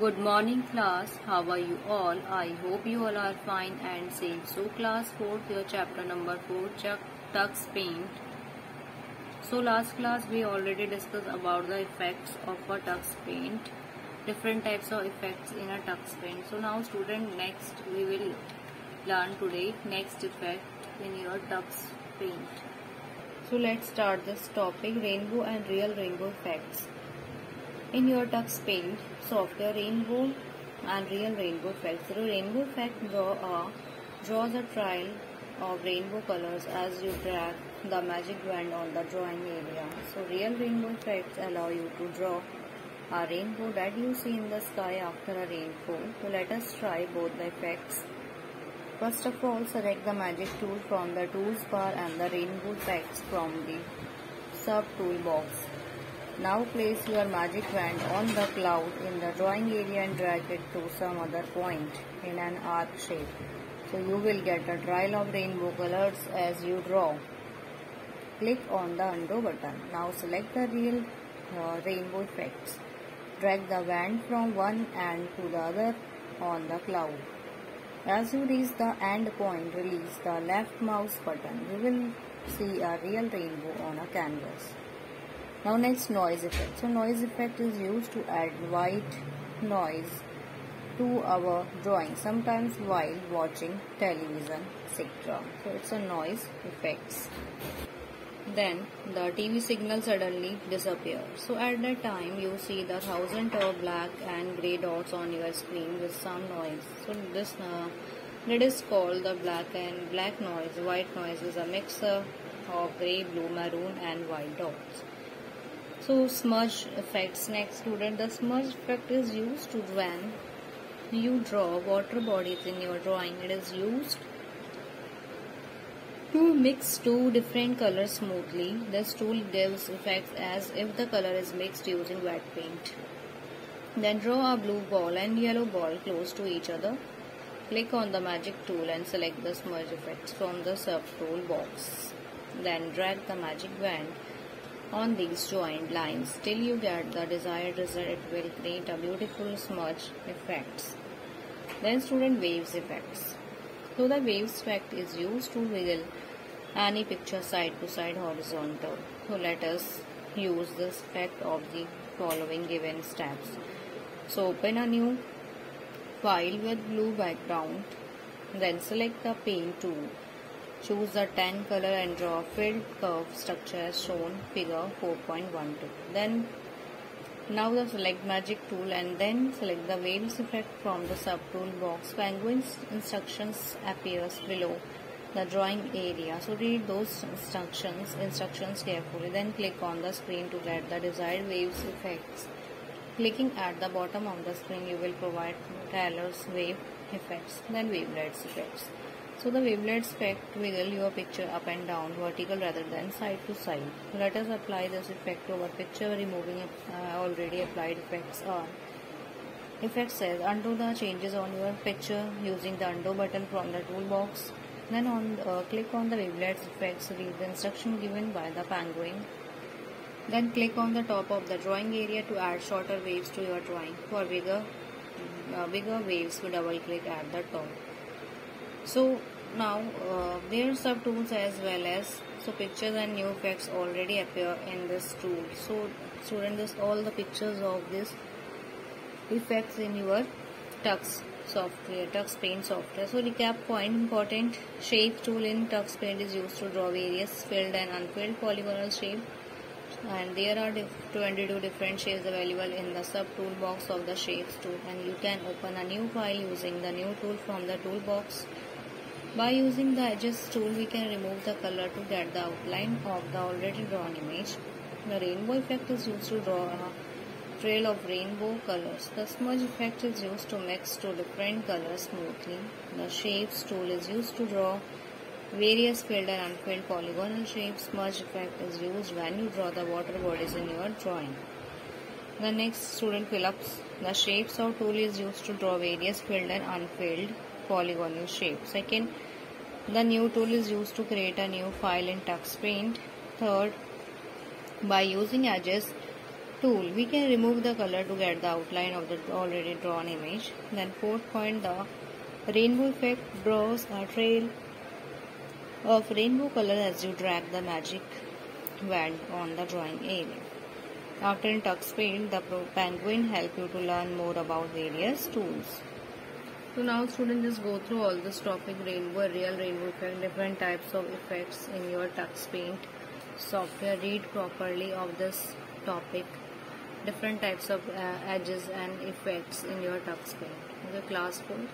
Good morning class, how are you all? I hope you all are fine and safe. So class 4th, your chapter number 4, Tux Paint. So last class we already discussed about the effects of a tux paint, different types of effects in a tux paint. So now student, next we will learn today next effect in your tux paint. So let's start this topic, rainbow and real rainbow effects. In your tux paint software, rainbow and real rainbow effects. The rainbow effect draws a trail of rainbow colors as you drag the magic wand on the drawing area. So real rainbow effects allow you to draw a rainbow that you see in the sky after a rainfall. So let us try both the effects. First of all, select the magic tool from the tools bar and the rainbow effects from the sub toolbox. Now place your magic wand on the cloud in the drawing area and drag it to some other point in an arc shape. So you will get a trail of rainbow colors as you draw. Click on the undo button. Now select the real rainbow effects. Drag the wand from one end to the other on the cloud. As you reach the end point, release the left mouse button. You will see a real rainbow on a canvas. Now next, noise effect. So noise effect is used to add white noise to our drawing, sometimes while watching television, etc. So it's a noise effects. Then the TV signal suddenly disappears. So at that time you see the thousands of black and grey dots on your screen with some noise. So this that is called the black noise. White noise is a mixture of grey, blue, maroon and white dots. So smudge effects. Next student, the smudge effect is used to when you draw water bodies in your drawing. It is used to mix two different colors smoothly. This tool gives effects as if the color is mixed using wet paint. Then draw a blue ball and yellow ball close to each other. Click on the magic tool and select the smudge effects from the sub tool box. Then drag the magic wand on these joined lines till you get the desired result. It will create a beautiful smudge effects. Then student, waves effects. So the waves effect is used to wiggle any picture side to side horizontal. So let us use this effect of the following given steps. So open a new file with blue background. Then select the paint tool. Choose the tan color and draw a filled curve structure as shown figure 4.12. Then now the select magic tool and then select the waves effect from the sub tool box. Penguin instructions appears below the drawing area. So read those instructions carefully. Then click on the screen to get the desired waves effects. Clicking at the bottom of the screen, you will provide Taylor's wave effects, then wavelets effects. So the wavelets effect wiggle your picture up and down, vertical rather than side to side. Let us apply this effect to our picture, removing already applied effects. Effect says undo the changes on your picture using the undo button from the toolbox. Then click on the wavelets effects, read the instruction given by the penguin. Then click on the top of the drawing area to add shorter waves to your drawing. For bigger waves, double click at the top. So now there are sub tools as well as pictures and new effects already appear in this tool. So student, this all the pictures of this effects in your tux paint software. So recap point important, shape tool in tux paint is used to draw various filled and unfilled polygonal shape, and there are 22 different shapes available in the sub toolbox of the shapes tool, and you can open a new file using the new tool from the toolbox. By using the edges tool, we can remove the color to get the outline of the already drawn image. The rainbow effect is used to draw a trail of rainbow colors. The smudge effect is used to mix two different colors smoothly. The shapes tool is used to draw various filled and unfilled polygonal shapes. Smudge effect is used when you draw the water bodies in your drawing. The next student, fill-ups. The shapes of tool is used to draw various filled and unfilled polygonal shapes. Second, the new tool is used to create a new file in tux paint. Third, by using edges tool. We can remove the color to get the outline of the already drawn image. Then fourth point, the rainbow effect draws a trail of rainbow color as you drag the magic wand on the drawing area. After in Tux Paint, the Penguin help you to learn more about various tools. So now students, just go through all this topic: rainbow, real rainbow effect, different types of effects in your Tux Paint software. Read properly of this topic, different types of edges and effects in your Tux Paint. Okay, class 4th.